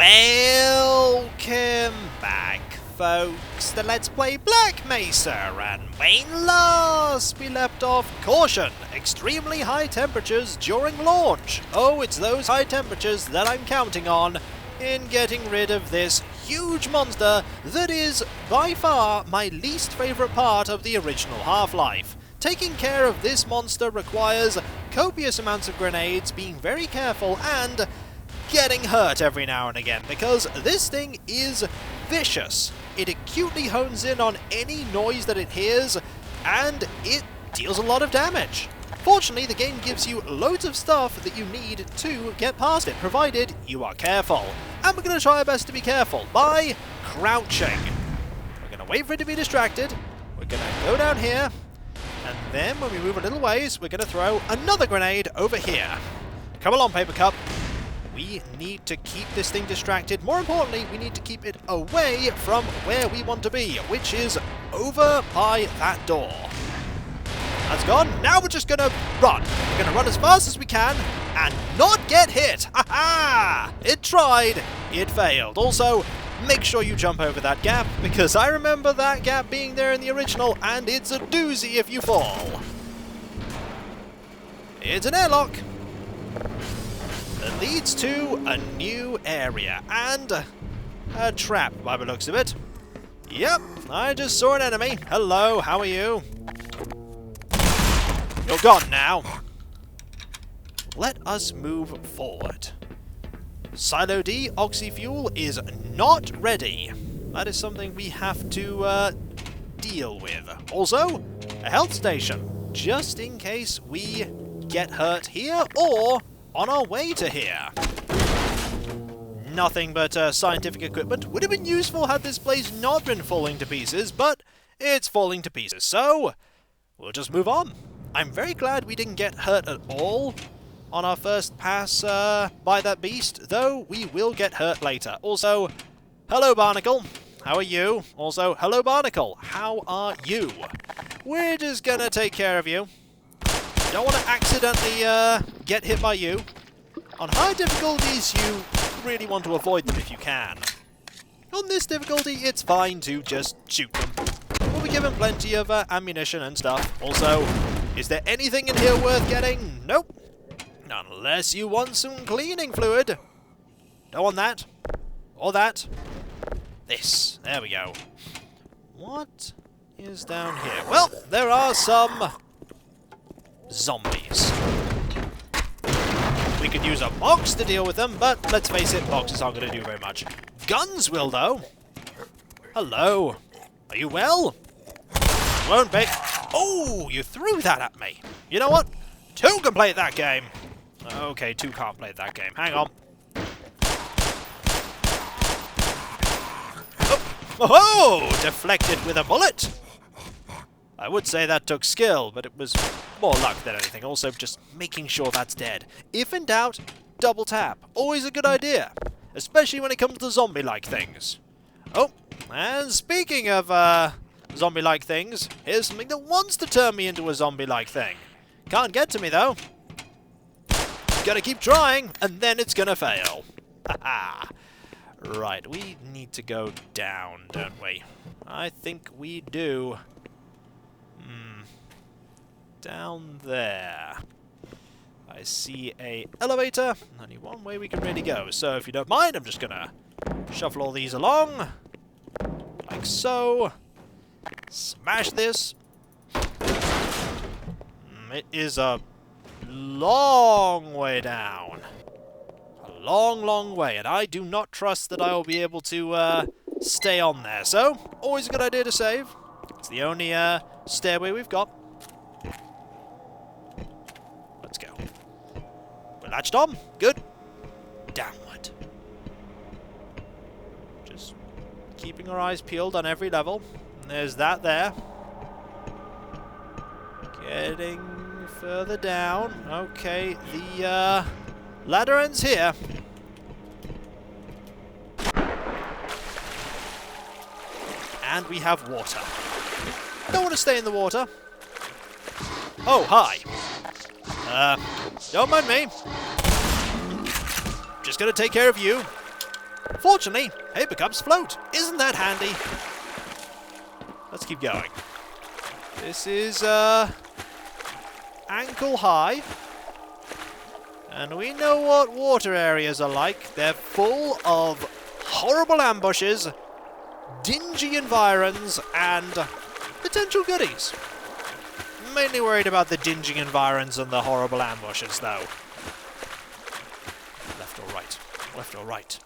Welcome back, folks, to Let's Play Black Mesa, and when last we left off, caution, extremely high temperatures during launch. Oh, it's those high temperatures that I'm counting on in getting rid of this huge monster that is by far my least favourite part of the original Half-Life. Taking care of this monster requires copious amounts of grenades, being very careful, and getting hurt every now and again, because this thing is vicious. It acutely hones in on any noise that it hears, and it deals a lot of damage. Fortunately, the game gives you loads of stuff that you need to get past it, provided you are careful. And we're going to try our best to be careful by crouching. We're going to wait for it to be distracted, we're going to go down here, and then when we move a little ways, we're going to throw another grenade over here. Come along, Paper Cup. We need to keep this thing distracted. More importantly, we need to keep it away from where we want to be, which is over by that door. That's gone. Now we're just going to run. We're going to run as fast as we can and not get hit. Ha ha! It tried. It failed. Also, make sure you jump over that gap, because I remember that gap being there in the original, and it's a doozy if you fall. It's an airlock that leads to a new area, and a trap by the looks of it. Yep, I just saw an enemy. Hello, how are you? You're gone now. Let us move forward. Silo D oxy-fuel is not ready. That is something we have to deal with. Also, a health station, just in case we get hurt here or on our way to here. Nothing but scientific equipment. Would have been useful had this place not been falling to pieces, but it's falling to pieces, so we'll just move on. I'm very glad we didn't get hurt at all on our first pass by that beast, though we will get hurt later. Also, hello Barnacle, how are you? Also, hello Barnacle, how are you? We're just gonna take care of you. Don't want to accidentally get hit by you. On high difficulties, you really want to avoid them if you can. On this difficulty, it's fine to just shoot them. We'll be given plenty of ammunition and stuff. Also, is there anything in here worth getting? Nope. Unless you want some cleaning fluid. Don't want that. Or that. This. There we go. What is down here? Well, there are some zombies. We could use a box to deal with them, but let's face it, boxes aren't going to do very much. Guns will, though. Hello. Are you well? Won't be. Oh, you threw that at me. You know what? Two can play that game. Okay, two can't play that game. Hang on. Oh, deflected with a bullet. I would say that took skill, but it was more luck than anything. Also, just making sure that's dead. If in doubt, double tap. Always a good idea. Especially when it comes to zombie-like things. Oh, and speaking of zombie-like things, here's something that wants to turn me into a zombie-like thing. Can't get to me, though. Gotta keep trying, and then it's gonna fail. Haha. Right, we need to go down, don't we? I think we do. Down there. I see a elevator. Only one way we can really go. So if you don't mind, I'm just gonna shuffle all these along. Like so. Smash this. It is a long way down. A long, long way. And I do not trust that I will be able to stay on there. So, always a good idea to save. It's the only stairway we've got. Let's go. We're latched on. Good. Downward. Just keeping our eyes peeled on every level. And there's that there. Getting further down. Okay, the ladder ends here. And we have water. Don't want to stay in the water. Oh, hi. Don't mind me. Just gonna take care of you. Fortunately, paper cups float. Isn't that handy? Let's keep going. This is ankle high. And we know what water areas are like. They're full of horrible ambushes, dingy environs, and potential goodies. Mainly worried about the dingy environs and the horrible ambushes, though. Left or right? Left or right?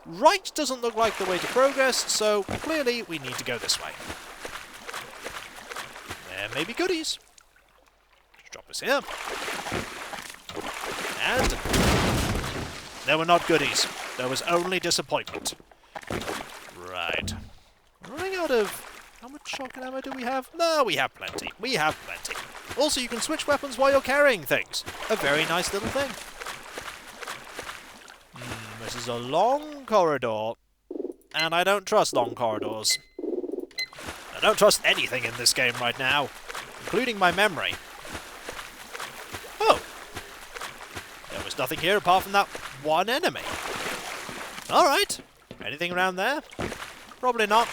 Right doesn't look like the way to progress, so clearly we need to go this way. There may be goodies. Just drop this here. And there were not goodies. There was only disappointment. Right. We're running out of... How much shotgun ammo do we have? No, we have plenty. We have plenty. Also, you can switch weapons while you're carrying things. A very nice little thing. This is a long corridor. And I don't trust long corridors. I don't trust anything in this game right now, including my memory. Oh. There was nothing here apart from that one enemy. Alright. Anything around there? Probably not.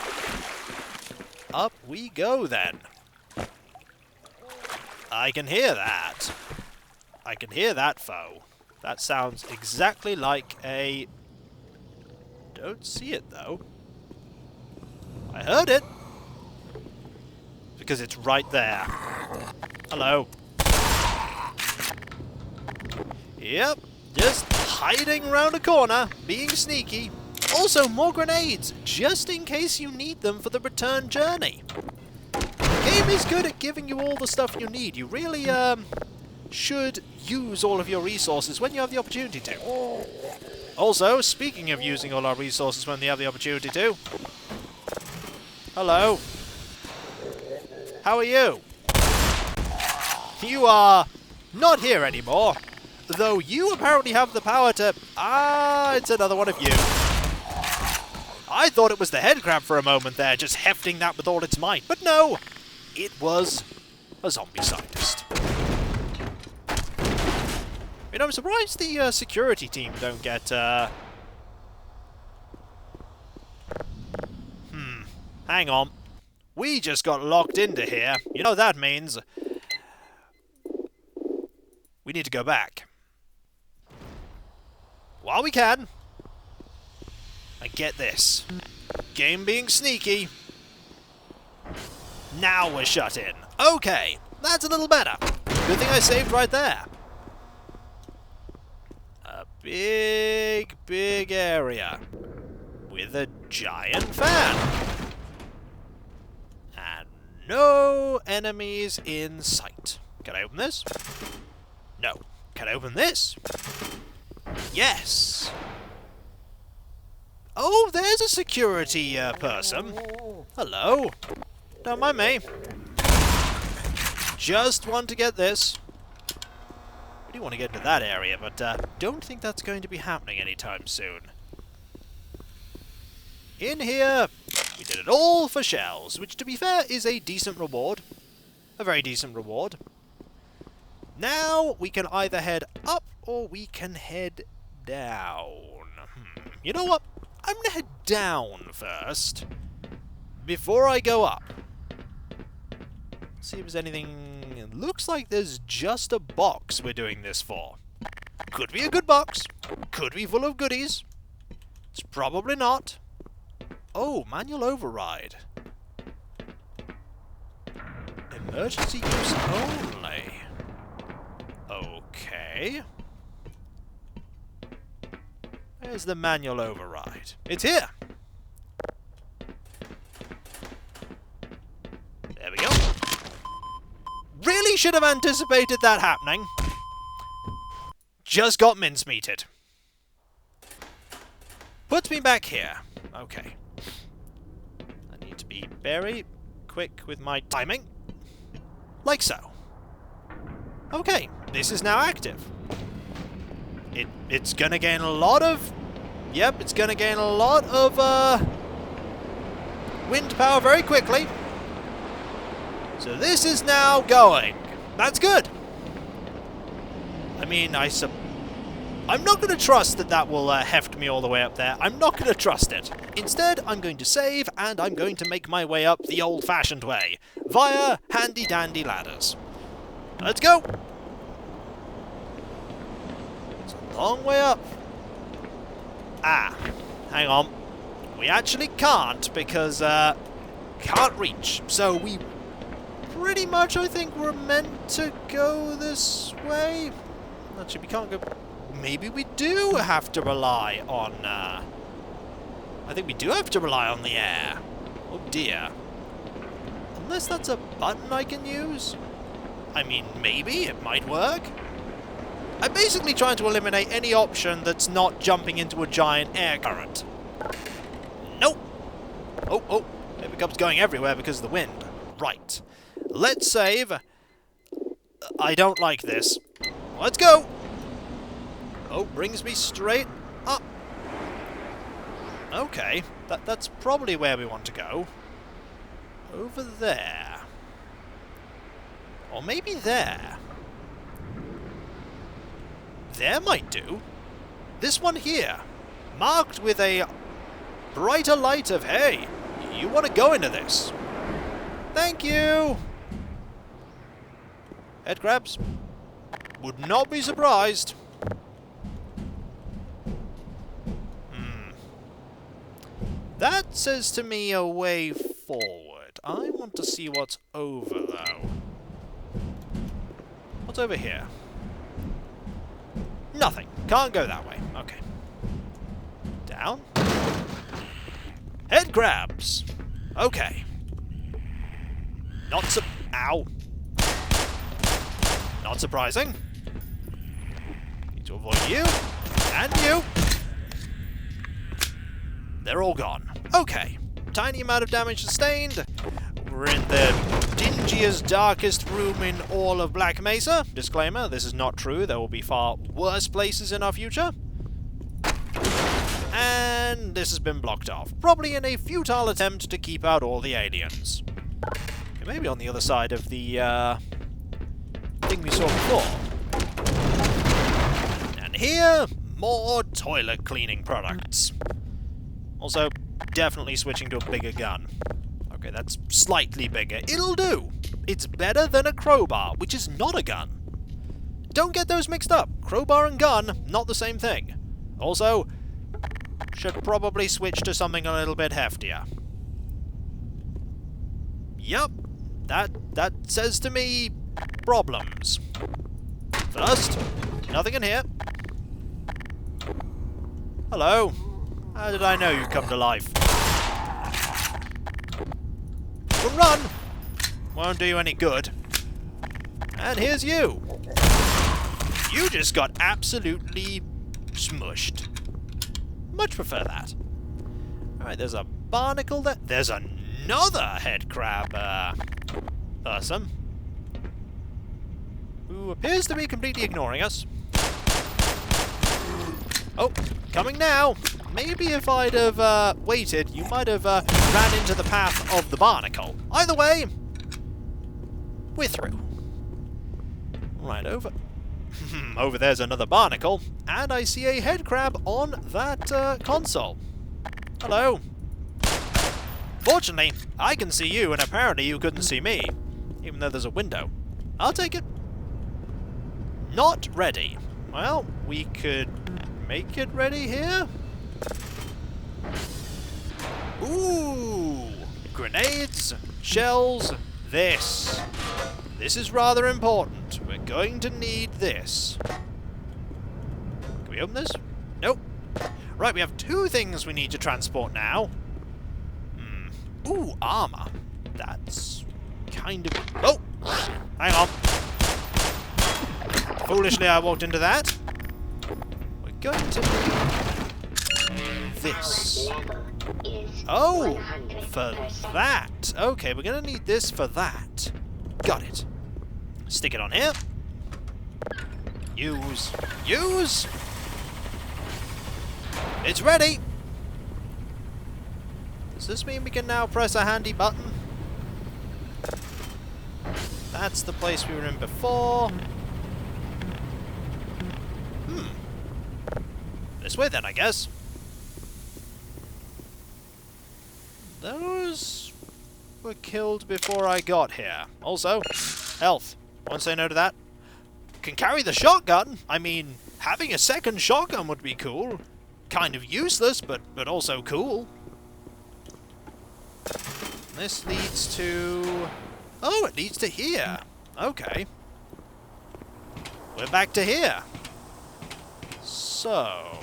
Up we go, then. I can hear that. I can hear that foe. That sounds exactly like a... Don't see it, though. I heard it. Because it's right there. Hello. Yep. Just hiding around a corner, being sneaky. Also, more grenades, just in case you need them for the return journey. The game is good at giving you all the stuff you need. You really, should use all of your resources when you have the opportunity to. Also, speaking of using all our resources when you have the opportunity to... Hello. How are you? You are not here anymore. Though you apparently have the power to... Ah, it's another one of you. I thought it was the head crab for a moment there, just hefting that with all its might. But no, it was a zombie scientist. You know, I'm surprised the security team don't get... Hang on. We just got locked into here. You know what that means? We need to go back. While we can. And get this. Game being sneaky. Now we're shut in. Okay, that's a little better. Good thing I saved right there. A big, big area. With a giant fan. And no enemies in sight. Can I open this? No. Can I open this? Yes. Oh, there's a security person. Hello. Don't mind me. Just want to get this. I do want to get into that area, but don't think that's going to be happening anytime soon. In here, we did it all for shells, which to be fair is a decent reward. A very decent reward. Now we can either head up or we can head down. You know what? I'm going to head down first, before I go up. See if there's anything... It looks like there's just a box we're doing this for. Could be a good box. Could be full of goodies. It's probably not. Oh, manual override. Emergency use only. Okay. Where's the manual override? It's here! There we go. Really should have anticipated that happening. Just got mincemeated. Puts me back here. Okay. I need to be very quick with my timing. Like so. Okay, this is now active. It's gonna gain a lot of... Yep, it's gonna gain a lot of, wind power very quickly. So this is now going. That's good. I mean, I I'm not going to trust that that will heft me all the way up there. I'm not going to trust it. Instead, I'm going to save, and I'm going to make my way up the old-fashioned way, via handy-dandy ladders. Let's go! It's a long way up. Ah, hang on. We actually can't, because, can't reach. So we pretty much, I think, we're meant to go this way. Actually, we can't go... Maybe we do have to rely on, I think we do have to rely on the air. Oh dear. Unless that's a button I can use? I mean, maybe it might work. I'm basically trying to eliminate any option that's not jumping into a giant air current. Nope. Oh, it becomes going everywhere because of the wind. Right. Let's save. I don't like this. Let's go! Oh, brings me straight up. Okay, that's probably where we want to go. Over there. Or maybe there. There might do. This one here, marked with a brighter light of, hey, you want to go into this. Thank you! Head crabs. Would not be surprised. That says to me a way forward. I want to see what's over, though. What's over here? Nothing. Can't go that way. Okay. Down. Head crabs. Okay. Ow. Not surprising. Need to avoid you. And you. They're all gone. Okay. Tiny amount of damage sustained. We're in the dingiest, darkest room in all of Black Mesa. Disclaimer, this is not true. There will be far worse places in our future. And this has been blocked off. Probably in a futile attempt to keep out all the aliens. It may be on the other side of the thing we saw before. And here, more toilet cleaning products. Also, definitely switching to a bigger gun. Okay, that's slightly bigger. It'll do! It's better than a crowbar, which is not a gun. Don't get those mixed up. Crowbar and gun, not the same thing. Also, should probably switch to something a little bit heftier. Yep, that says to me problems. First, nothing in here. Hello. How did I know you'd come to life? Well, run! Won't do you any good. And here's you. You just got absolutely smushed. Much prefer that. Alright, there's a barnacle there. There's another head crab person who appears to be completely ignoring us. Oh, coming now. Maybe if I'd have waited, you might have ran into the path of the barnacle. Either way, we're through. Right, over there's another barnacle, and I see a head crab on that console. Hello. Fortunately, I can see you, and apparently you couldn't see me, even though there's a window. I'll take it. Not ready. Well, we could make it ready here. Ooh! Grenades, shells, this. This is rather important. We're going to need this. Can we open this? Nope. Right, we have two things we need to transport now. Ooh, armor. That's kind of... Oh! Hang on. Foolishly, I walked into that. We're going to need this. Oh! For that. Okay, we're going to need this for that. Got it. Stick it on here. Use. Use! It's ready! Does this mean we can now press a handy button? That's the place we were in before. This way then, I guess. Those were killed before I got here. Also, health. Won't say no to that. Can carry the shotgun. I mean, having a second shotgun would be cool. Kind of useless, but also cool. This leads to... Oh, it leads to here. Okay. We're back to here. So...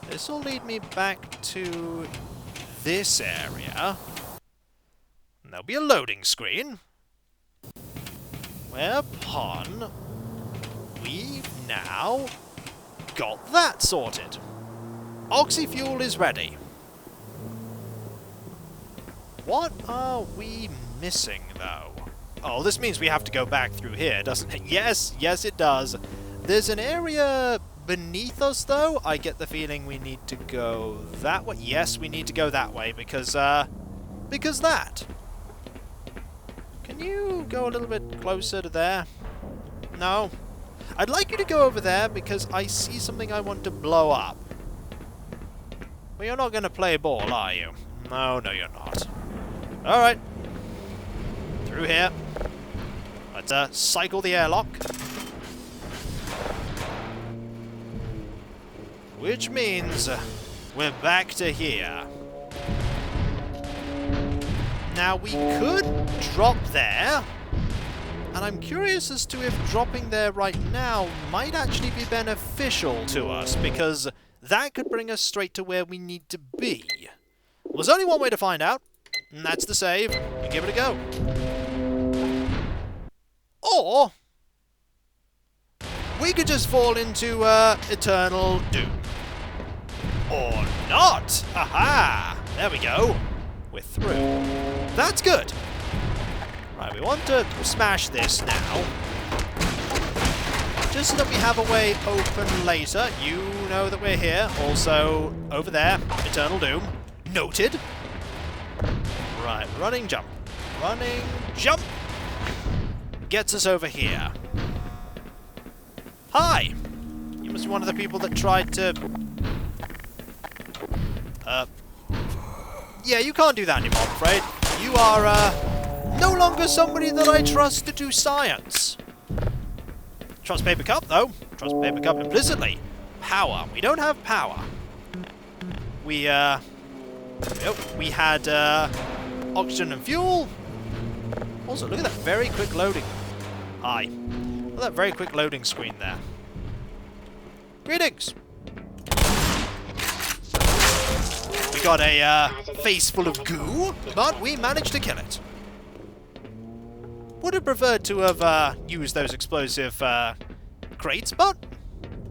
this will lead me back to this area. And there'll be a loading screen. Whereupon we've now got that sorted. Oxyfuel is ready. What are we missing, though? Oh, this means we have to go back through here, doesn't it? Yes, yes it does. There's an area beneath us, though. I get the feeling we need to go that way. Yes, we need to go that way, because that. Can you go a little bit closer to there? No? I'd like you to go over there, because I see something I want to blow up. But you're not going to play ball, are you? No, no you're not. Alright. Through here. Let's cycle the airlock. Which means we're back to here. Now we could drop there. And I'm curious as to if dropping there right now might actually be beneficial to us, because that could bring us straight to where we need to be. Well, there's only one way to find out, and that's to save and give it a go. Or we could just fall into eternal doom. Or not! Aha! There we go. We're through. That's good. Right, we want to smash this now. Just so that we have a way open later. You know that we're here. Also, over there, eternal doom. Noted. Right, running jump. Running jump! Gets us over here. Hi! You must be one of the people that tried to... yeah, you can't do that anymore, I'm afraid. You are, no longer somebody that I trust to do science. Trust Paper Cup, though. Trust Paper Cup implicitly. Power. We don't have power. We had, oxygen and fuel. Also, look at that very quick loading. Hi. Look at that very quick loading screen there. Greetings. We got a face full of goo, but we managed to kill it. Would have preferred to have used those explosive crates, but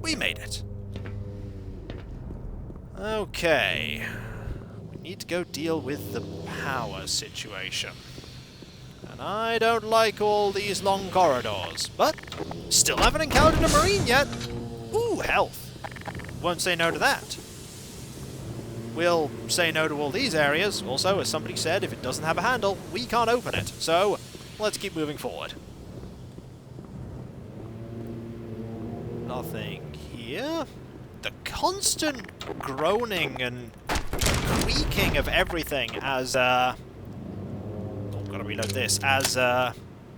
we made it. Okay. We need to go deal with the power situation. And I don't like all these long corridors, but still haven't encountered a marine yet. Ooh, health. Won't say no to that. We'll say no to all these areas. Also, as somebody said, if it doesn't have a handle, we can't open it. So, let's keep moving forward. Nothing here. The constant groaning and creaking of everything as, oh, gotta reload this, as,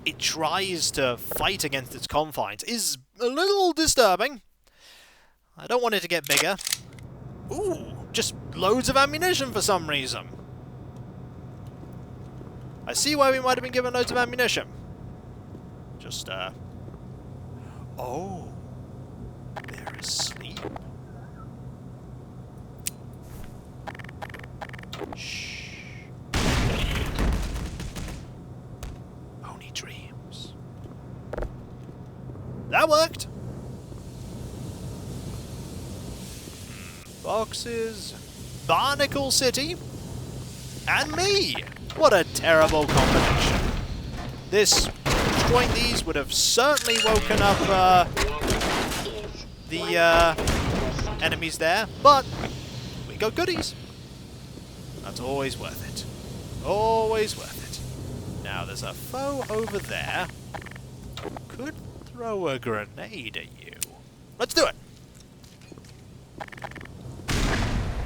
it tries to fight against its confines is a little disturbing. I don't want it to get bigger. Ooh, just loads of ammunition for some reason. I see why we might have been given loads of ammunition. Just, oh, they're asleep. Shh. Only dreams. That worked. Boxes, Barnacle City, and me! What a terrible combination. This, destroying these would have certainly woken up the enemies there, but we got goodies. That's always worth it. Always worth it. Now there's a foe over there who could throw a grenade at you. Let's do it!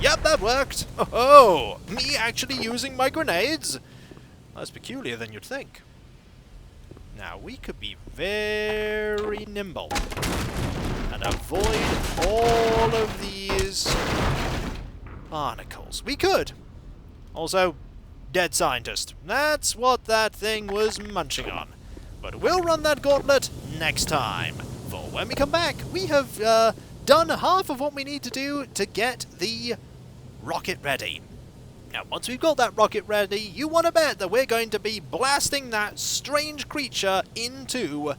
Yep, that worked! Oh, me actually using my grenades? That's peculiar than you'd think. Now, we could be very nimble and avoid all of these barnacles. We could! Also, dead scientist. That's what that thing was munching on. But we'll run that gauntlet next time. For when we come back, we have done half of what we need to do to get the rocket ready. Now, once we've got that rocket ready, you want to bet that we're going to be blasting that strange creature into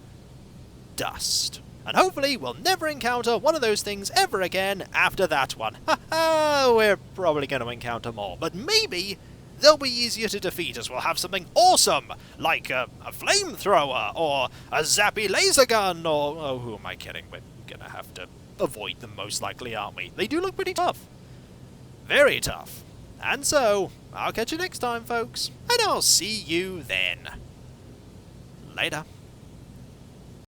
dust. And hopefully we'll never encounter one of those things ever again after that one. Haha, we're probably going to encounter more, but maybe they'll be easier to defeat as we'll have something awesome, like a flamethrower, or a zappy laser gun, or... oh, who am I kidding? We're going to have to avoid them most likely, aren't we? They do look pretty tough. Very tough. And so, I'll catch you next time, folks, and I'll see you then. Later.